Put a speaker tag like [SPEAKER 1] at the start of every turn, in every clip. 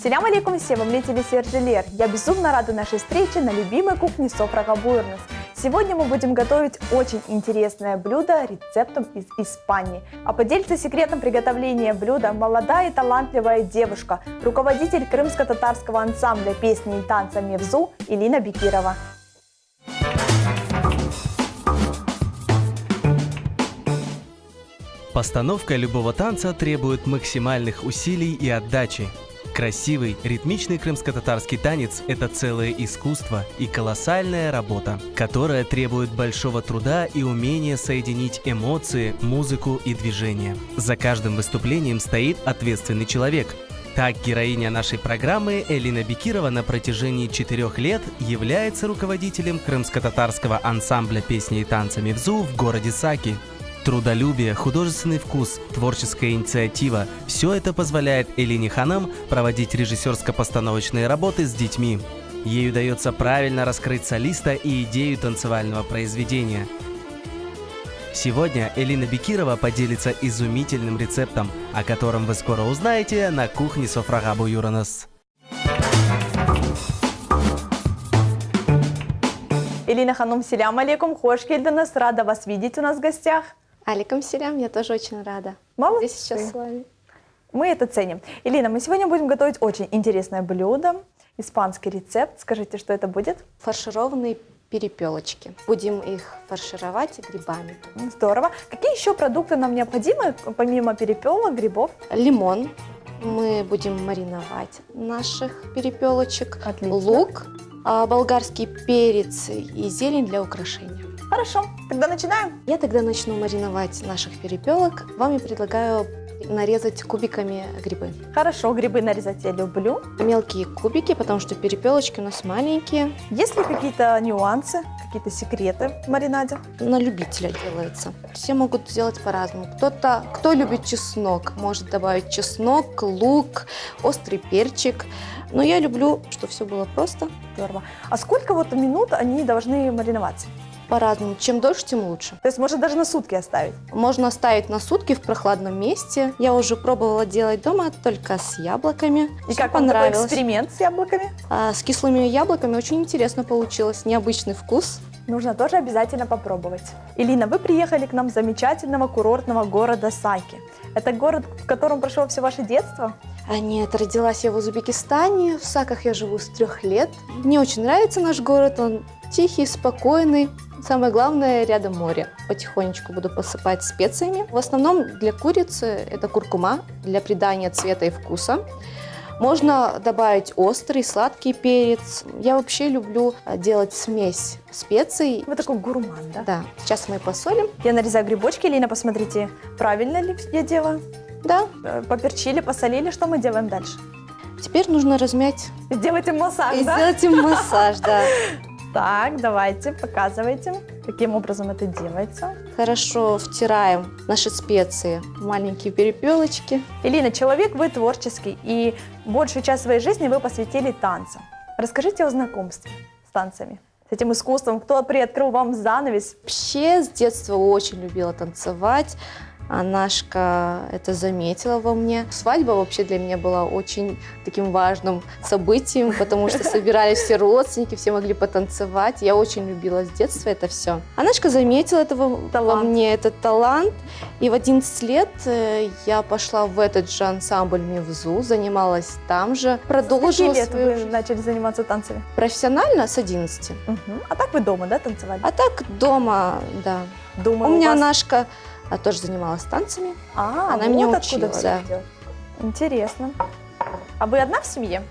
[SPEAKER 1] Селям алейкум, все вам телесерджелер. Я безумно рада нашей встрече на любимой кухне Софраға Буйрнес. Сегодня мы будем готовить очень интересное блюдо рецептом из Испании. А поделится секретом приготовления блюда молодая и талантливая девушка, руководитель крымско-татарского ансамбля песни и танца «Мевзу» Элина Бекирова.
[SPEAKER 2] Постановка любого танца требует максимальных усилий и отдачи. Красивый, ритмичный крымско-татарский танец – это целое искусство и колоссальная работа, которая требует большого труда и умения соединить эмоции, музыку и движение. За каждым выступлением стоит ответственный человек. Так, героиня нашей программы Элина Бекирова на протяжении 4 лет является руководителем крымско-татарского ансамбля песни и танца «Мевзу» в городе Саки. Трудолюбие, художественный вкус, творческая инициатива – все это позволяет Элине Ханам проводить режиссерско-постановочные работы с детьми. Ей удается правильно раскрыть солиста и идею танцевального произведения. Сегодня Элина Бекирова поделится изумительным рецептом, о котором вы скоро узнаете на кухне Софраға Буйрнес.
[SPEAKER 1] Элина Ханум, селям алейкум, хош келдіңіз, рада вас видеть у нас в гостях.
[SPEAKER 3] Алейкум селям, я тоже очень рада.
[SPEAKER 1] Молодцы.
[SPEAKER 3] Здесь сейчас с вами.
[SPEAKER 1] Мы это ценим. Элина, мы сегодня будем готовить очень интересное блюдо, испанский рецепт. Скажите, что это будет?
[SPEAKER 3] Фаршированные перепелочки. Будем их фаршировать грибами.
[SPEAKER 1] Здорово. Какие еще продукты нам необходимы, помимо перепелок, грибов?
[SPEAKER 3] Лимон. Мы будем мариновать наших перепелочек.
[SPEAKER 1] Отлично.
[SPEAKER 3] Лук, болгарский перец и зелень для украшения.
[SPEAKER 1] Хорошо, тогда начинаем.
[SPEAKER 3] Я тогда начну мариновать наших перепелок. Вам я предлагаю нарезать кубиками грибы.
[SPEAKER 1] Хорошо, грибы нарезать я люблю.
[SPEAKER 3] Мелкие кубики, потому что перепелочки у нас маленькие.
[SPEAKER 1] Есть ли какие-то нюансы, какие-то секреты в маринаде?
[SPEAKER 3] На любителя делается. Все могут сделать по-разному. Кто любит чеснок, может добавить чеснок, лук, острый перчик. Но я люблю, чтобы все было просто.
[SPEAKER 1] Здорово. А сколько вот минут они должны мариноваться?
[SPEAKER 3] По-разному. Чем дольше, тем лучше.
[SPEAKER 1] То есть можно даже на сутки оставить?
[SPEAKER 3] Можно оставить на сутки в прохладном месте. Я уже пробовала делать дома, только с яблоками.
[SPEAKER 1] И
[SPEAKER 3] Всё
[SPEAKER 1] как вам такой
[SPEAKER 3] понравилось.
[SPEAKER 1] эксперимент с яблоками?
[SPEAKER 3] С кислыми яблоками очень интересно получилось. Необычный вкус.
[SPEAKER 1] Нужно тоже обязательно попробовать. Элина, вы приехали к нам с замечательного курортного города Саки. Это город, в котором прошло все ваше детство?
[SPEAKER 3] Нет, родилась я в Узбекистане. В Саках я живу с 3 лет. Мне очень нравится наш город. Он тихий, спокойный. Самое главное, рядом море. Потихонечку буду посыпать специями. В основном для курицы это куркума, для придания цвета и вкуса. Можно добавить острый, сладкий перец. Я вообще люблю делать смесь специй.
[SPEAKER 1] Вы такой гурман, да?
[SPEAKER 3] Да. Сейчас мы посолим.
[SPEAKER 1] Я нарезаю грибочки. Элина, посмотрите, правильно ли я делаю?
[SPEAKER 3] Да.
[SPEAKER 1] Поперчили, посолили. Что мы делаем дальше?
[SPEAKER 3] Теперь нужно размять
[SPEAKER 1] Сделайте массаж,
[SPEAKER 3] и
[SPEAKER 1] да?
[SPEAKER 3] сделать им массаж, да.
[SPEAKER 1] Так, давайте, показывайте, каким образом это делается.
[SPEAKER 3] Хорошо втираем наши специи в маленькие перепелочки.
[SPEAKER 1] Элина, человек вы творческий, и большую часть своей жизни вы посвятили танцам. Расскажите о знакомстве с танцами, с этим искусством. Кто приоткрыл вам занавес?
[SPEAKER 3] Вообще с детства очень любила танцевать. А Нашка это заметила во мне. Свадьба вообще для меня была очень таким важным событием, потому что собирались все родственники, все могли потанцевать. Я очень любила с детства это все. А Нашка заметила во мне этот талант. И в 11 лет я пошла в этот же ансамбль «Мевзу», занималась там же. Продолжила
[SPEAKER 1] С каких лет
[SPEAKER 3] свою
[SPEAKER 1] вы
[SPEAKER 3] жизнь.
[SPEAKER 1] начали заниматься танцами?
[SPEAKER 3] Профессионально с 11.
[SPEAKER 1] Мгм. А так вы дома, да, танцевали?
[SPEAKER 3] А так дома, да.
[SPEAKER 1] Думаю,
[SPEAKER 3] У меня
[SPEAKER 1] вас...
[SPEAKER 3] Нашка тоже занималась танцами.
[SPEAKER 1] Она
[SPEAKER 3] она меня
[SPEAKER 1] откуда
[SPEAKER 3] учила,
[SPEAKER 1] все
[SPEAKER 3] да.
[SPEAKER 1] идет. Интересно. А вы одна в семье?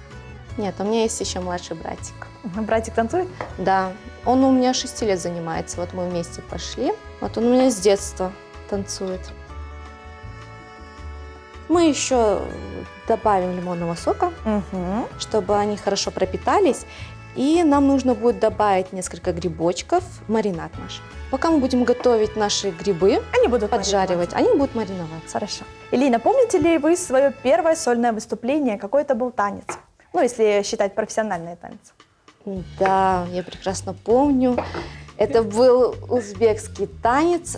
[SPEAKER 3] Нет, у меня есть еще младший братик.
[SPEAKER 1] Братик танцует?
[SPEAKER 3] Да, он у меня 6 лет занимается. Вот мы вместе пошли. Вот он у меня с детства танцует. Мы еще добавим лимонного сока,
[SPEAKER 1] Угу.
[SPEAKER 3] чтобы они хорошо пропитались. И нам нужно будет добавить несколько грибочков в маринад наш. Пока мы будем готовить наши грибы,
[SPEAKER 1] Они будут
[SPEAKER 3] поджаривать,
[SPEAKER 1] мариноваться.
[SPEAKER 3] они будут мариноваться.
[SPEAKER 1] Хорошо. Элина, помните ли вы свое первое сольное выступление? Какой это был танец? Ну, если считать профессиональный танец.
[SPEAKER 3] Да, я прекрасно помню. Это был узбекский танец.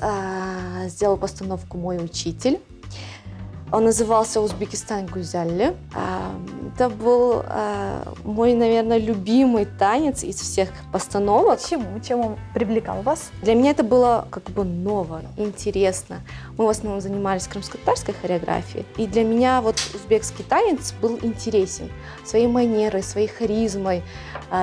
[SPEAKER 3] Сделал постановку мой учитель. Он назывался «Узбекистан Гузялли». Это был мой, наверное, любимый танец из всех постановок.
[SPEAKER 1] Почему? Чем он привлекал вас?
[SPEAKER 3] Для меня это было как бы ново, интересно. Мы в основном занимались крымско-татарской хореографией. И для меня вот узбекский танец был интересен своей манерой, своей харизмой.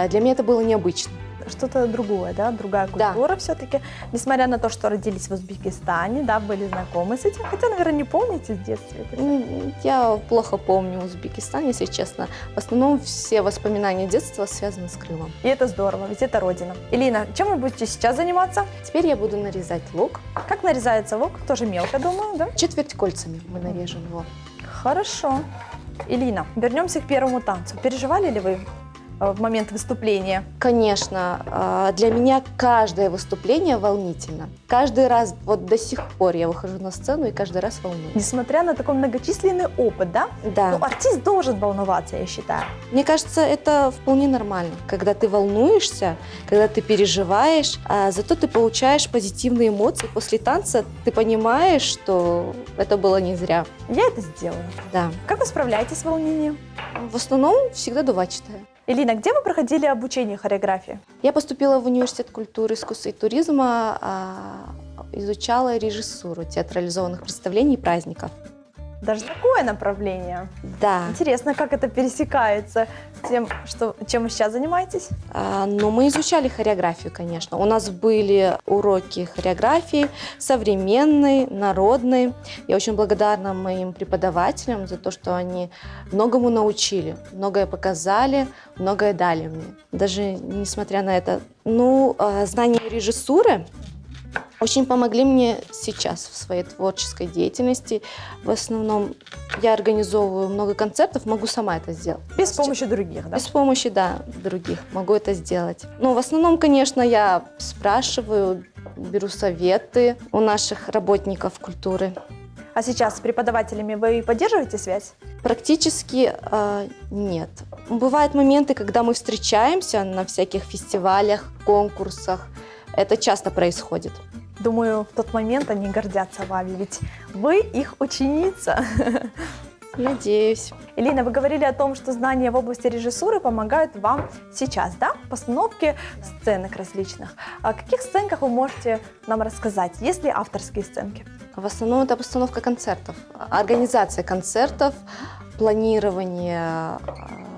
[SPEAKER 3] Для меня это было необычно.
[SPEAKER 1] Что-то другое, да? Другая культура все-таки. Несмотря на то, что родились в Узбекистане, да, были знакомы с этим. Хотя, наверное, не помните с детства это всё.
[SPEAKER 3] Я плохо помню Узбекистан, если честно. В основном все воспоминания детства связаны с Крымом.
[SPEAKER 1] И это здорово, ведь это родина. Элина, чем вы будете сейчас заниматься?
[SPEAKER 3] Теперь я буду нарезать лук.
[SPEAKER 1] Как нарезается лук? Тоже мелко, думаю, да?
[SPEAKER 3] Четверть кольцами мы нарежем его.
[SPEAKER 1] Хорошо. Элина, вернемся к первому танцу. Переживали ли вы в момент выступления?
[SPEAKER 3] Конечно, для меня каждое выступление волнительно. Каждый раз, вот до сих пор я выхожу на сцену и каждый раз волнуюсь.
[SPEAKER 1] Несмотря на такой многочисленный опыт, да?
[SPEAKER 3] Да.
[SPEAKER 1] Ну, артист должен волноваться, я считаю.
[SPEAKER 3] Мне кажется, это вполне нормально, когда ты волнуешься, когда ты переживаешь, а зато ты получаешь позитивные эмоции. После танца ты понимаешь, что это было не зря.
[SPEAKER 1] Я это сделаю.
[SPEAKER 3] Да.
[SPEAKER 1] Как вы справляетесь с волнением?
[SPEAKER 3] В основном всегда дувачатая.
[SPEAKER 1] Элина, где вы проходили обучение хореографии?
[SPEAKER 3] Я поступила в университет культуры, искусства и туризма, изучала режиссуру театрализованных представлений и праздников.
[SPEAKER 1] Даже такое направление.
[SPEAKER 3] Да.
[SPEAKER 1] Интересно, как это пересекается с тем, чем вы сейчас занимаетесь?
[SPEAKER 3] Но мы изучали хореографию, конечно. У нас были уроки хореографии современной, народной. Я очень благодарна моим преподавателям за то, что они многому научили, многое показали, многое дали мне. Даже несмотря на это. Знания режиссуры очень помогли мне сейчас в своей творческой деятельности. В основном я организовываю много концертов, могу сама это сделать.
[SPEAKER 1] Без помощи других, да?
[SPEAKER 3] Без помощи, да, других могу это сделать. Но в основном, конечно, я спрашиваю, беру советы у наших работников культуры.
[SPEAKER 1] А сейчас с преподавателями вы поддерживаете связь?
[SPEAKER 3] Практически нет. Бывают моменты, когда мы встречаемся на всяких фестивалях, конкурсах. Это часто происходит.
[SPEAKER 1] Думаю, в тот момент они гордятся вами, ведь вы их ученица.
[SPEAKER 3] Надеюсь.
[SPEAKER 1] Элина, вы говорили о том, что знания в области режиссуры помогают вам сейчас, да? Постановке сценок различных. О каких сценках вы можете нам рассказать? Есть ли авторские сценки?
[SPEAKER 3] В основном это постановка концертов, организация концертов, планирование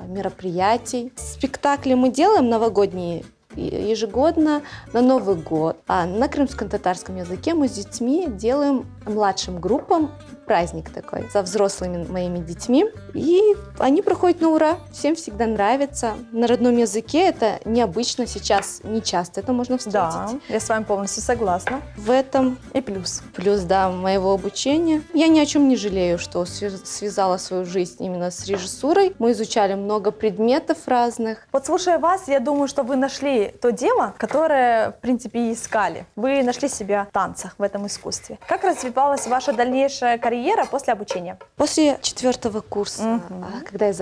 [SPEAKER 3] мероприятий. Спектакли мы делаем новогодние ежегодно на Новый год. А на крымско-татарском языке мы с детьми делаем младшим группам праздник такой со взрослыми моими детьми. И они проходят на ура. Всем всегда нравится. На родном языке это необычно сейчас, не часто это можно встретить.
[SPEAKER 1] Да, я с вами полностью согласна.
[SPEAKER 3] В этом
[SPEAKER 1] и плюс.
[SPEAKER 3] Плюс, да, моего обучения. Я ни о чем не жалею, что связала свою жизнь именно с режиссурой. Мы изучали много предметов разных.
[SPEAKER 1] Вот слушая вас, я думаю, что вы нашли то дело, которое, в принципе, и искали. Вы нашли себя в танцах, в этом искусстве. Как развивалась ваша дальнейшая карьера после обучения?
[SPEAKER 3] После 4-го курса, когда я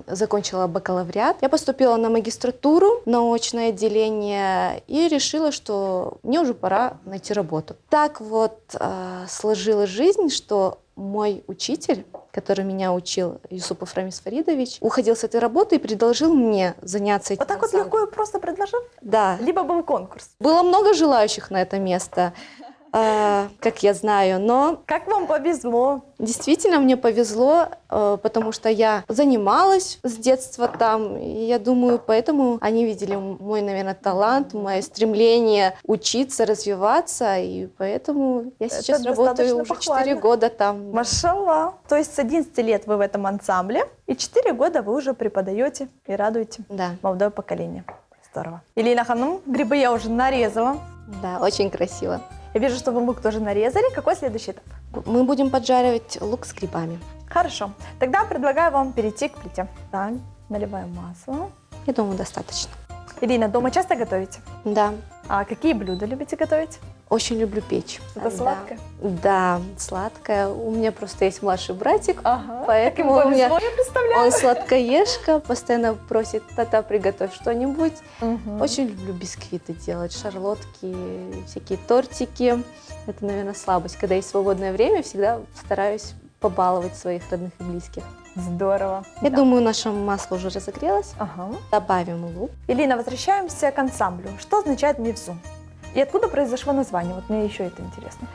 [SPEAKER 3] закончила бакалавриат, я поступила на магистратуру, на очное отделение и решила, что мне уже пора найти работу. Так вот сложилась жизнь, что мой учитель, который меня учил, Юсупов Рамис Фаридович, уходил с этой работы и предложил мне заняться этим.
[SPEAKER 1] Вот так вот легко и просто предложил?
[SPEAKER 3] Да.
[SPEAKER 1] Либо был конкурс?
[SPEAKER 3] Было много желающих на это место, как я знаю, но...
[SPEAKER 1] Как вам повезло?
[SPEAKER 3] Действительно, мне повезло, потому что я занималась с детства там, и я думаю, поэтому они видели мой, наверное, талант, мое стремление учиться, развиваться, и поэтому я сейчас
[SPEAKER 1] Это
[SPEAKER 3] работаю уже
[SPEAKER 1] похвально.
[SPEAKER 3] 4 года там.
[SPEAKER 1] Машалла. То есть с 11 лет вы в этом ансамбле, и 4 года вы уже преподаете и радуете молодое поколение. Здорово. Элина Ханум, грибы я уже нарезала.
[SPEAKER 3] Да, очень красиво.
[SPEAKER 1] Я вижу, что вы лук тоже нарезали. Какой следующий этап?
[SPEAKER 3] Мы будем поджаривать лук с грибами.
[SPEAKER 1] Хорошо. Тогда предлагаю вам перейти к плите. Так, наливаем масло.
[SPEAKER 3] Я думаю, достаточно.
[SPEAKER 1] Элина, дома часто готовите?
[SPEAKER 3] Да.
[SPEAKER 1] А какие блюда любите готовить?
[SPEAKER 3] Очень люблю печь.
[SPEAKER 1] Это сладкое?
[SPEAKER 3] Да, сладкое. У меня просто есть младший братик,
[SPEAKER 1] Ага.
[SPEAKER 3] поэтому у меня...
[SPEAKER 1] я представляю.
[SPEAKER 3] Он сладкоежка, постоянно просит: тата, приготовь что-нибудь. Очень люблю бисквиты делать, шарлотки, всякие тортики. Это, наверное, слабость. Когда есть свободное время, всегда стараюсь побаловать своих родных и близких.
[SPEAKER 1] Здорово.
[SPEAKER 3] Я
[SPEAKER 1] Да.
[SPEAKER 3] думаю, наше масло уже разогрелось.
[SPEAKER 1] Ага.
[SPEAKER 3] Добавим лук.
[SPEAKER 1] Элина, возвращаемся к ансамблю. Что означает мивзу? И откуда произошло название? Вот мне еще это интересно.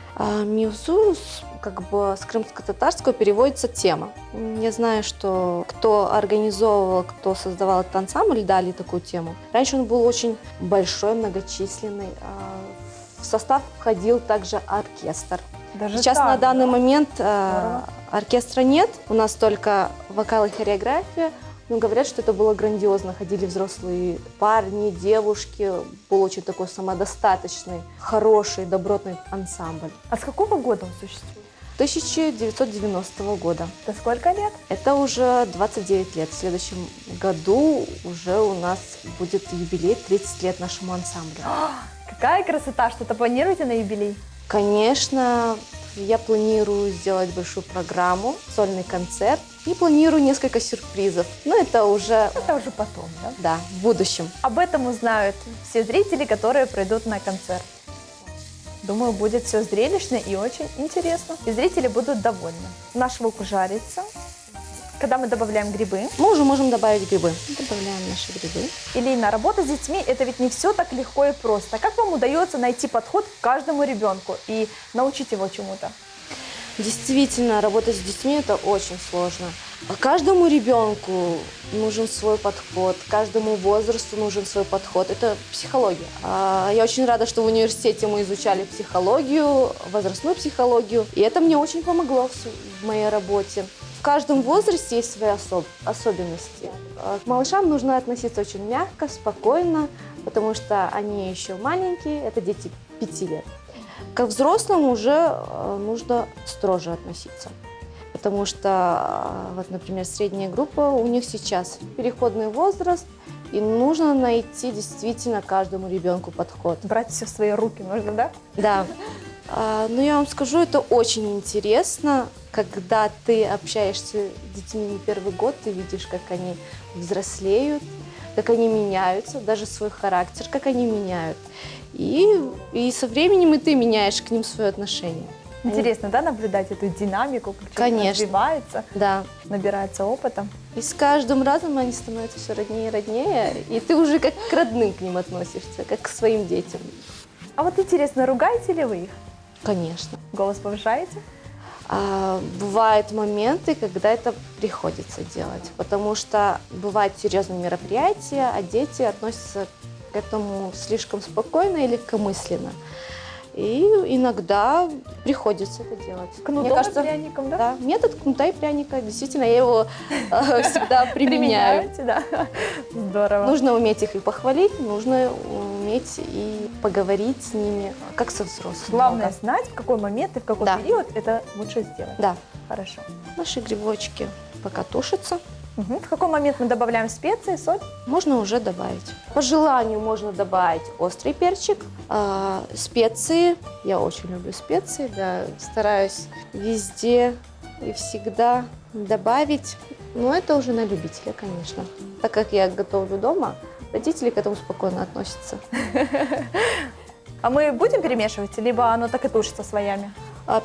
[SPEAKER 3] Мивзу, как бы с крымско-татарского переводится «тема». Я знаю, что кто организовывал, кто создавал этот ансамбль, дали такую тему. Раньше он был очень большой, многочисленный. В состав входил также оркестр.
[SPEAKER 1] Даже
[SPEAKER 3] Сейчас
[SPEAKER 1] так,
[SPEAKER 3] на данный
[SPEAKER 1] да?
[SPEAKER 3] момент
[SPEAKER 1] Здорово.
[SPEAKER 3] оркестра нет, у нас только вокал и хореография. Но говорят, что это было грандиозно. Ходили взрослые парни, девушки. Был очень такой самодостаточный, хороший, добротный ансамбль.
[SPEAKER 1] А с какого года он существует?
[SPEAKER 3] 1990 года.
[SPEAKER 1] Это сколько лет?
[SPEAKER 3] Это уже 29 лет. В следующем году уже у нас будет юбилей 30 лет нашему ансамблю.
[SPEAKER 1] Какая красота! Что-то планируете на юбилей?
[SPEAKER 3] Конечно, я планирую сделать большую программу, сольный концерт и планирую несколько сюрпризов. Но это уже,
[SPEAKER 1] Это уже потом, да?
[SPEAKER 3] да, в будущем.
[SPEAKER 1] Об этом узнают все зрители, которые придут на концерт. Думаю, будет все зрелищно и очень интересно. И зрители будут довольны. Наш лук жарится. Когда мы добавляем грибы.
[SPEAKER 3] Мы уже можем добавить грибы. Добавляем наши грибы.
[SPEAKER 1] Элина, работа с детьми – это ведь не все так легко и просто. Как вам удается найти подход к каждому ребенку и научить его чему-то?
[SPEAKER 3] Действительно, работать с детьми – это очень сложно. Каждому ребенку нужен свой подход, каждому возрасту нужен свой подход. Это психология. Я очень рада, что в университете мы изучали психологию, возрастную психологию. И это мне очень помогло в моей работе. В каждом возрасте есть свои особенности. К малышам нужно относиться очень мягко, спокойно, потому что они еще маленькие, это дети 5 лет. К взрослым уже нужно строже относиться, потому что, вот, например, средняя группа, у них сейчас переходный возраст, и нужно найти действительно каждому ребенку подход.
[SPEAKER 1] Брать все в свои руки нужно, да?
[SPEAKER 3] Да. Но я вам скажу, это очень интересно, когда ты общаешься с детьми не первый год, ты видишь, как они взрослеют, как они меняются, даже свой характер, как они меняют. И со временем и ты меняешь к ним свое отношение.
[SPEAKER 1] Интересно, да, наблюдать эту динамику, как человек
[SPEAKER 3] Конечно.
[SPEAKER 1] развивается,
[SPEAKER 3] Да.
[SPEAKER 1] набирается опыта.
[SPEAKER 3] И с каждым разом они становятся все роднее и роднее, и ты уже как к родным к ним относишься, как к своим детям.
[SPEAKER 1] А вот интересно, ругаете ли вы их?
[SPEAKER 3] Конечно.
[SPEAKER 1] Голос повышаете?
[SPEAKER 3] Бывают моменты, когда это приходится делать, потому что бывают серьезные мероприятия, а дети относятся к этому слишком спокойно и легкомысленно. И иногда приходится это делать.
[SPEAKER 1] Кнутом и пряником, да?
[SPEAKER 3] Да, метод кнута и пряника. Действительно, я его всегда применяю.
[SPEAKER 1] Применяете, да? Здорово.
[SPEAKER 3] Нужно уметь их и похвалить, нужно уметь и поговорить с ними, как со взрослыми.
[SPEAKER 1] Главное знать, в какой момент и в какой
[SPEAKER 3] Да.
[SPEAKER 1] период это лучше сделать.
[SPEAKER 3] Да.
[SPEAKER 1] Хорошо.
[SPEAKER 3] Наши грибочки пока тушатся.
[SPEAKER 1] Мгм. В какой момент мы добавляем специи, соль?
[SPEAKER 3] Можно уже добавить. По желанию можно добавить острый перчик, специи. Я очень люблю специи, да, стараюсь везде и всегда добавить. Но это уже на любителя, конечно. Так как я готовлю дома, родители к этому спокойно относятся.
[SPEAKER 1] А мы будем перемешивать, либо оно так и тушится слоями?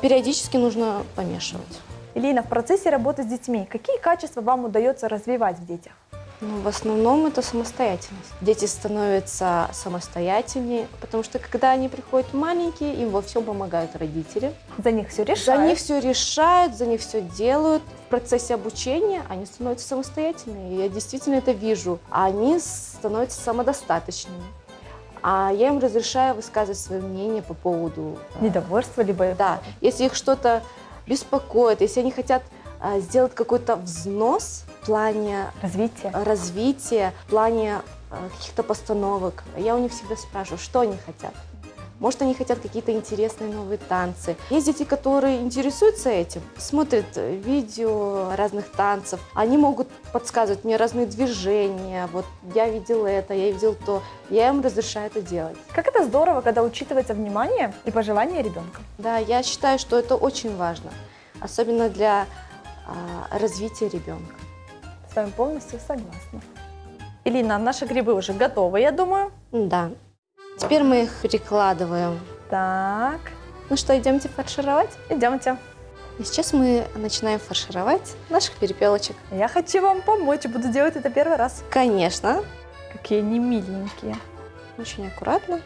[SPEAKER 3] Периодически нужно помешивать.
[SPEAKER 1] Элина, в процессе работы с детьми какие качества вам удается развивать в детях?
[SPEAKER 3] Ну, в основном это самостоятельность. Дети становятся самостоятельнее, потому что когда они приходят маленькие, им во всем помогают родители.
[SPEAKER 1] За них все
[SPEAKER 3] За
[SPEAKER 1] решают?
[SPEAKER 3] них все решают, за них все делают. В процессе обучения они становятся самостоятельными. Я действительно это вижу. Они становятся самодостаточными. А я им разрешаю высказывать свое мнение по поводу...
[SPEAKER 1] Недовольство, либо...
[SPEAKER 3] Да, если их что-то беспокоит, если они хотят сделать какой-то взнос в плане развития, в плане каких-то постановок, я у них всегда спрашиваю, что они хотят. Может, они хотят какие-то интересные новые танцы. Есть дети, которые интересуются этим, смотрят видео разных танцев. Они могут подсказывать мне разные движения. Вот я видел это, я видел то. Я им разрешаю это делать.
[SPEAKER 1] Как это здорово, когда учитывается внимание и пожелания ребенка.
[SPEAKER 3] Да, я считаю, что это очень важно, особенно для развития ребенка.
[SPEAKER 1] С вами полностью согласна. Элина, наши грибы уже готовы, я думаю.
[SPEAKER 3] Да. Теперь мы их перекладываем.
[SPEAKER 1] Так,
[SPEAKER 3] Ну что, идемте фаршировать?
[SPEAKER 1] идемте.
[SPEAKER 3] И сейчас мы начинаем фаршировать наших перепелочек.
[SPEAKER 1] Я хочу вам помочь, буду делать это первый раз.
[SPEAKER 3] Конечно,
[SPEAKER 1] Какие они миленькие.
[SPEAKER 3] очень аккуратно.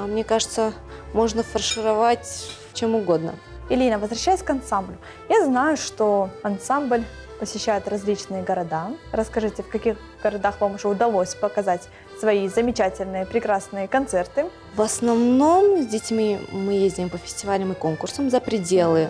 [SPEAKER 3] Мне кажется, можно фаршировать чем угодно.
[SPEAKER 1] Элина, возвращаясь к ансамблю. Я знаю, что ансамбль посещает различные города. Расскажите, в каких городах вам уже удалось показать свои замечательные, прекрасные концерты?
[SPEAKER 3] В основном с детьми мы ездим по фестивалям и конкурсам за пределы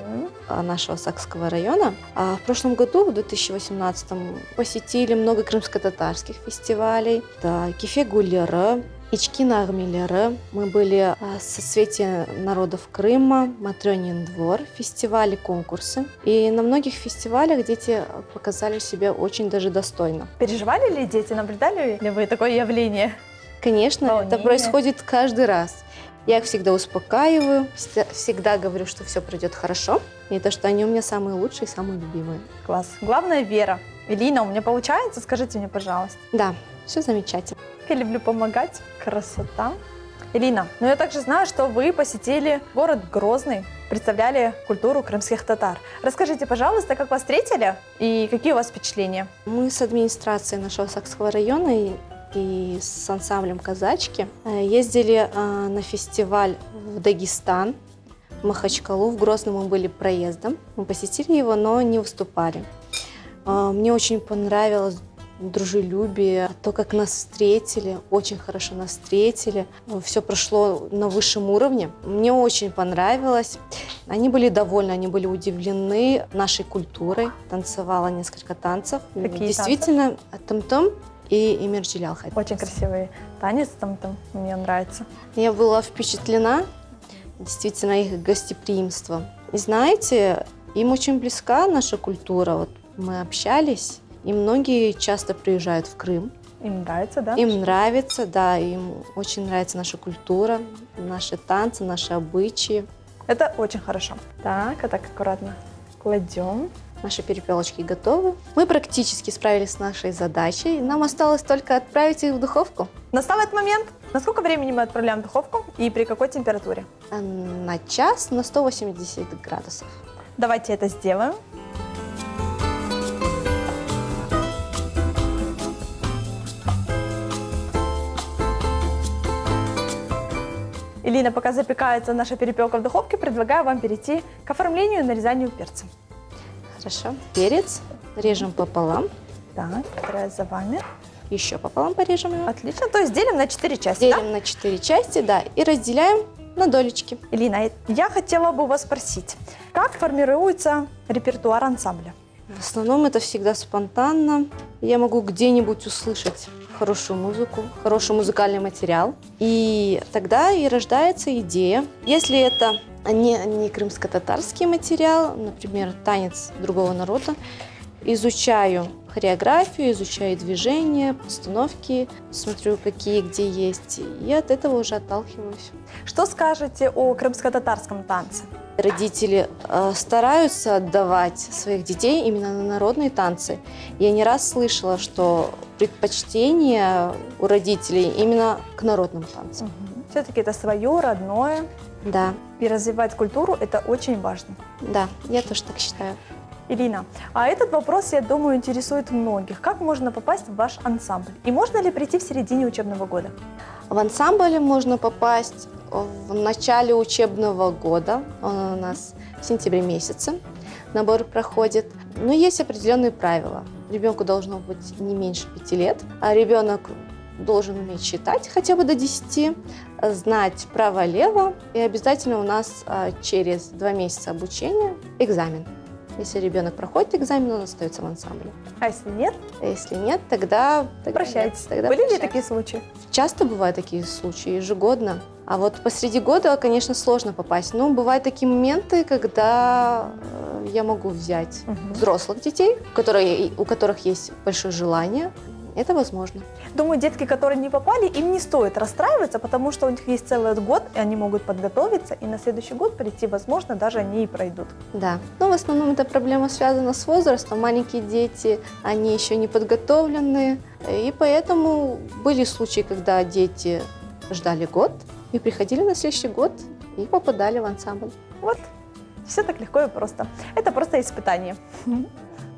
[SPEAKER 3] нашего Сакского района. А в прошлом году, в 2018, посетили много крымско-татарских фестивалей. Это Кефе-Гуллеры, Ичкина Армилеры. Мы были в соцветии народов Крыма, Матрёнин двор, фестивали, конкурсы. И на многих фестивалях дети показали себя очень даже достойно.
[SPEAKER 1] Переживали ли дети, наблюдали ли вы такое явление?
[SPEAKER 3] Конечно,
[SPEAKER 1] Волнение.
[SPEAKER 3] это происходит каждый раз. Я их всегда успокаиваю, всегда говорю, что все пройдет хорошо. И то, что они у меня самые лучшие, самые любимые.
[SPEAKER 1] Класс. Главное — вера. Элина, у меня получается? Скажите мне, пожалуйста.
[SPEAKER 3] Да, все замечательно.
[SPEAKER 1] Я люблю помогать. Красота. Элина, но я также знаю, что вы посетили город Грозный, представляли культуру крымских татар. Расскажите, пожалуйста, как вас встретили и какие у вас впечатления?
[SPEAKER 3] Мы с администрацией нашего Сакского района и с ансамблем «Казачки» ездили на фестиваль в Дагестан, в Махачкалу. В Грозном мы были проездом. Мы посетили его, но не выступали. Мне очень понравилось дружелюбие, то, как нас встретили, очень хорошо нас встретили. Все прошло на высшем уровне. Мне очень понравилось. Они были довольны, они были удивлены нашей культурой. Танцевала несколько танцев.
[SPEAKER 1] Какие
[SPEAKER 3] Действительно, там-там и Эмирджилал Хадис.
[SPEAKER 1] Очень красивый танец там, мне нравится.
[SPEAKER 3] Я была впечатлена действительно их гостеприимством. И знаете, им очень близка наша культура. Вот мы общались, и многие часто приезжают в Крым.
[SPEAKER 1] Им нравится, да?
[SPEAKER 3] Им нравится, да, им очень нравится наша культура, наши танцы, наши обычаи.
[SPEAKER 1] Это очень хорошо. Так, а так аккуратно кладем.
[SPEAKER 3] Наши перепелочки готовы. Мы практически справились с нашей задачей. Нам осталось только отправить их в духовку.
[SPEAKER 1] Настал этот момент. На сколько времени мы отправляем в духовку и при какой температуре?
[SPEAKER 3] На час на 180 градусов.
[SPEAKER 1] Давайте это сделаем. Элина, пока запекается наша перепелка в духовке, предлагаю вам перейти к оформлению и нарезанию перца.
[SPEAKER 3] Хорошо. Перец режем пополам.
[SPEAKER 1] Так, вторая за вами.
[SPEAKER 3] Еще пополам порежем его.
[SPEAKER 1] Отлично. То есть делим на 4 части, да?
[SPEAKER 3] Делим на 4 части, да, и разделяем на долечки.
[SPEAKER 1] Элина, я хотела бы вас спросить, как формируется репертуар ансамбля?
[SPEAKER 3] В основном это всегда спонтанно. Я могу где-нибудь услышать хорошую музыку, хороший музыкальный материал. И тогда и рождается идея. Если это не крымско-татарский материал, например, танец другого народа, изучаю хореографию, изучаю движения, постановки, смотрю, какие где есть, и от этого уже отталкиваюсь.
[SPEAKER 1] Что скажете о крымско-татарском танце?
[SPEAKER 3] Родители стараются отдавать своих детей именно на народные танцы. Я не раз слышала, что предпочтение у родителей именно к народным танцам.
[SPEAKER 1] Все-таки это свое, родное.
[SPEAKER 3] Да,
[SPEAKER 1] И развивать культуру – это очень важно.
[SPEAKER 3] да, я тоже так считаю.
[SPEAKER 1] Ирина, а этот вопрос, я думаю, интересует многих. Как можно попасть в ваш ансамбль? И можно ли прийти в середине учебного года?
[SPEAKER 3] В ансамбль можно попасть в начале учебного года. Он у нас в сентябре месяце. Набор проходит. Но есть определенные правила. Ребенку должно быть не меньше 5 лет, а ребенок должен уметь считать хотя бы до 10, знать право-лево. И обязательно у нас через 2 месяца обучения экзамен. Если ребенок проходит экзамен, он остается в ансамбле.
[SPEAKER 1] А если нет,
[SPEAKER 3] А если нет, тогда
[SPEAKER 1] прощайтесь.
[SPEAKER 3] нет, тогда
[SPEAKER 1] Были ли
[SPEAKER 3] прощайтесь.
[SPEAKER 1] такие случаи?
[SPEAKER 3] Часто бывают такие случаи, ежегодно. А вот посреди года, конечно, сложно попасть. Но бывают такие моменты, когда я могу взять взрослых детей, у которых есть большое желание. Это возможно.
[SPEAKER 1] Думаю, детки, которые не попали, им не стоит расстраиваться, потому что у них есть целый год, и они могут подготовиться, и на следующий год прийти, возможно, даже они и пройдут.
[SPEAKER 3] Да. Но в основном эта проблема связана с возрастом. Маленькие дети, они еще не подготовленные. И поэтому были случаи, когда дети ждали год и приходили на следующий год и попадали в ансамбль.
[SPEAKER 1] Вот. Все так легко и просто. Это просто испытание.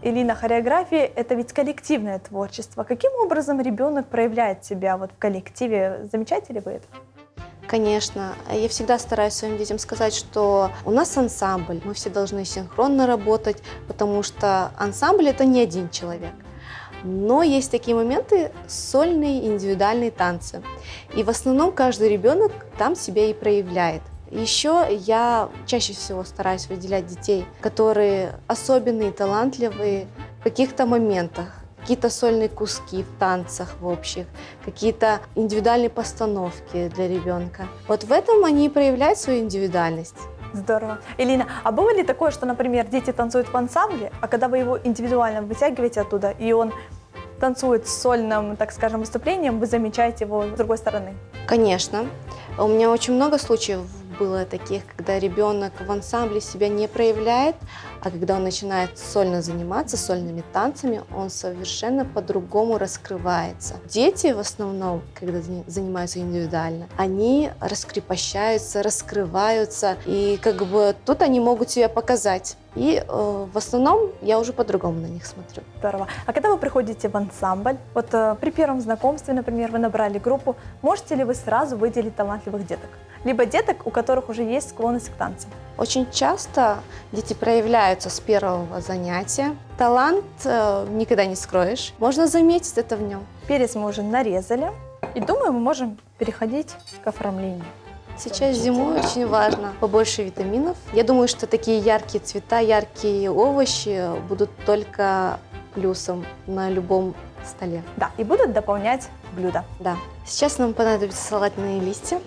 [SPEAKER 1] Элина, хореография – это ведь коллективное творчество. Каким образом ребенок проявляет себя вот в коллективе? Замечаете ли вы это?
[SPEAKER 3] Конечно. Я всегда стараюсь своим детям сказать, что у нас ансамбль, мы все должны синхронно работать, потому что ансамбль – это не один человек. Но есть такие моменты – сольные индивидуальные танцы. И в основном каждый ребенок там себя и проявляет. Еще я чаще всего стараюсь выделять детей, которые особенные, талантливые в каких-то моментах. Какие-то сольные куски в танцах в общих, какие-то индивидуальные постановки для ребенка. Вот в этом они и проявляют свою индивидуальность.
[SPEAKER 1] Здорово. Элина, а было ли такое, что, например, дети танцуют в ансамбле, а когда вы его индивидуально вытягиваете оттуда, и он танцует с сольным, так скажем, выступлением, вы замечаете его с другой стороны?
[SPEAKER 3] Конечно. У меня очень много случаев было таких, когда ребенок в ансамбле себя не проявляет, а когда он начинает сольно заниматься сольными танцами, он совершенно по-другому раскрывается. Дети в основном, когда занимаются индивидуально, они раскрепощаются, раскрываются, и как бы тут они могут себя показать. И в основном я уже по-другому на них смотрю.
[SPEAKER 1] Здорово. А когда вы приходите в ансамбль, вот при первом знакомстве, например, вы набрали группу, можете ли вы сразу выделить талантливых деток? Либо деток, у которых уже есть склонность к танцам?
[SPEAKER 3] Очень часто дети проявляются с первого занятия. Талант никогда не скроешь. Можно заметить это в нем.
[SPEAKER 1] Перец мы уже нарезали. И думаю, мы можем переходить к оформлению.
[SPEAKER 3] Сейчас зимой очень важно побольше витаминов. Я думаю, что такие яркие цвета, яркие овощи будут только плюсом на любом столе.
[SPEAKER 1] Да, и будут дополнять блюдо.
[SPEAKER 3] Да. Сейчас нам понадобятся салатные листья.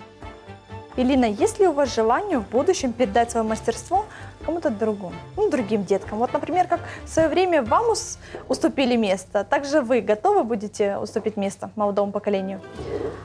[SPEAKER 1] Элина, есть ли у вас желание в будущем передать свое мастерство кому-то другому, другим деткам? Вот, например, как в свое время вам уступили место, также вы готовы будете уступить место молодому поколению?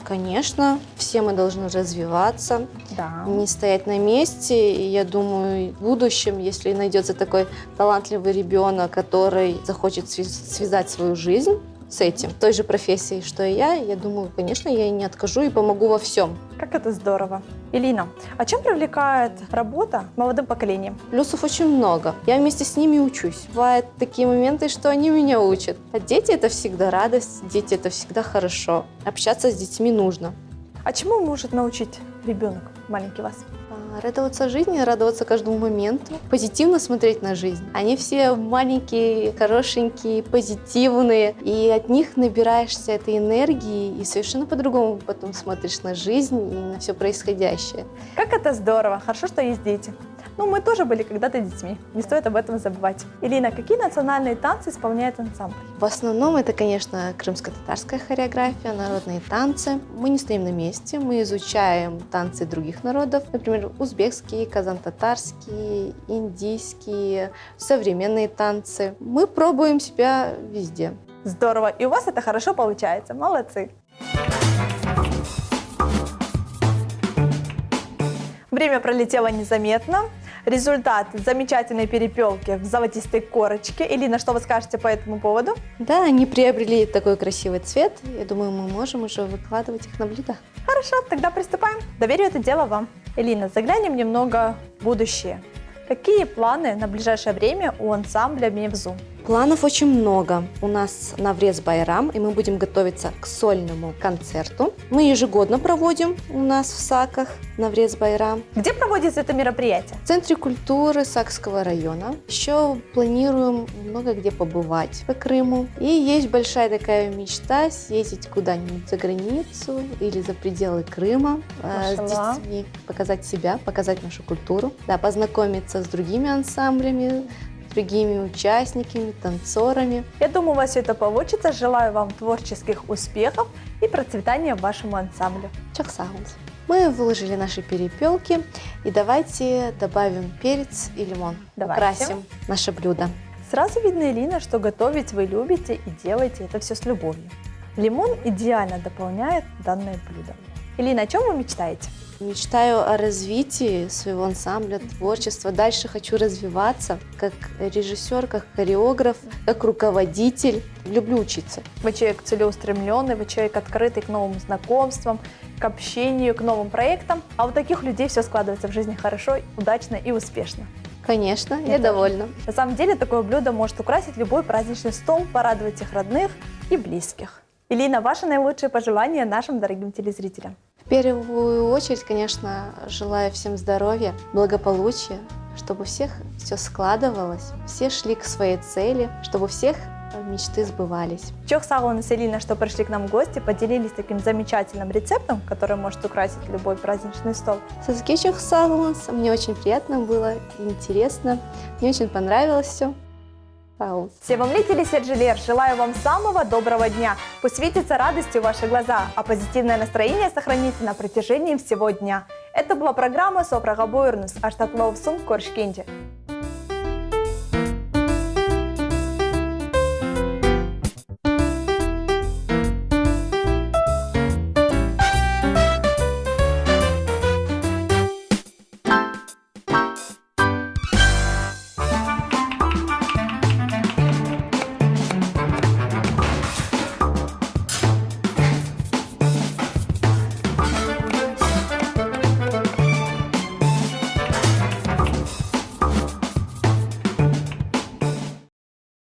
[SPEAKER 3] Конечно, все мы должны развиваться,
[SPEAKER 1] Да.
[SPEAKER 3] не стоять на месте. И я думаю, в будущем, если найдется такой талантливый ребенок, который захочет связать свою жизнь с этим, той же профессией, что и я думаю, конечно, я ей не откажу и помогу во всем.
[SPEAKER 1] Как это здорово. Элина, а чем привлекает работа молодым поколением?
[SPEAKER 3] Плюсов очень много. Я вместе с ними учусь. Бывают такие моменты, что они меня учат. А дети – это всегда радость, дети – это всегда хорошо. Общаться с детьми нужно.
[SPEAKER 1] А чему может научить ребенок маленький вас?
[SPEAKER 3] Радоваться жизни, радоваться каждому моменту, позитивно смотреть на жизнь. Они все маленькие, хорошенькие, позитивные, и от них набираешься этой энергии, и совершенно по-другому потом смотришь на жизнь и на все происходящее.
[SPEAKER 1] Как это здорово! Хорошо, что есть дети. Мы тоже были когда-то детьми, не стоит об этом забывать. Элина, какие национальные танцы исполняет ансамбль?
[SPEAKER 3] В основном это, конечно, крымско-татарская хореография, народные танцы. Мы не стоим на месте, мы изучаем танцы других народов, например, узбекские, казан-татарские, индийские, современные танцы. Мы пробуем себя везде.
[SPEAKER 1] Здорово, и у вас это хорошо получается, молодцы! Время пролетело незаметно. Результат замечательной перепелки в золотистой корочке. Элина, что вы скажете по этому поводу?
[SPEAKER 3] Да, они приобрели такой красивый цвет. Я думаю, мы можем уже выкладывать их на блюдо.
[SPEAKER 1] Хорошо, тогда приступаем. Доверю это дело вам. Элина, заглянем немного в будущее. Какие планы на ближайшее время у ансамбля Мевзу?
[SPEAKER 3] Планов очень много. У нас Наврез-Байрам, и мы будем готовиться к сольному концерту. Мы ежегодно проводим у нас в Саках Наврез-Байрам.
[SPEAKER 1] Где проводится это мероприятие?
[SPEAKER 3] В Центре культуры Сакского района. Еще планируем много где побывать по Крыму. И есть большая такая мечта съездить куда-нибудь за границу или за пределы Крыма с детьми, показать себя, показать нашу культуру, да, познакомиться с другими ансамблями, другими участниками, танцорами.
[SPEAKER 1] Я думаю, у вас все это получится. Желаю вам творческих успехов и процветания вашему ансамблю.
[SPEAKER 3] Чаксаунс. Мы выложили наши перепелки, и давайте добавим перец и лимон.
[SPEAKER 1] Давайте.
[SPEAKER 3] Украсим наше блюдо.
[SPEAKER 1] Сразу видно, Элина, что готовить вы любите и делаете это все с любовью. Лимон идеально дополняет данное блюдо. Элина, о чем вы мечтаете?
[SPEAKER 3] Мечтаю о развитии своего ансамбля, творчества. Дальше хочу развиваться как режиссер, как хореограф, как руководитель. Люблю учиться.
[SPEAKER 1] Вы человек целеустремленный, вы человек открытый к новым знакомствам, к общению, к новым проектам. А у таких людей все складывается в жизни хорошо, удачно и успешно.
[SPEAKER 3] Конечно, я
[SPEAKER 1] тоже.
[SPEAKER 3] довольна.
[SPEAKER 1] На самом деле такое блюдо может украсить любой праздничный стол, порадовать их родных и близких. Элина, ваши наилучшие пожелания нашим дорогим телезрителям.
[SPEAKER 3] В первую очередь, конечно, желаю всем здоровья, благополучия, чтобы у всех все складывалось, все шли к своей цели, чтобы у всех мечты сбывались.
[SPEAKER 1] Чох сагонус, Элина, что пришли к нам в гости, поделились таким замечательным рецептом, который может украсить любой праздничный стол.
[SPEAKER 3] Сазгечух сагунс, мне очень приятно было, интересно, мне очень понравилось все.
[SPEAKER 1] Севомлители Сержелер, желаю вам самого доброго дня. Пусть светится радостью ваши глаза, а позитивное настроение сохраните на протяжении всего дня. Это была программа «Сопрага Буйрнус», Аштатлов Сум Коршкенджи.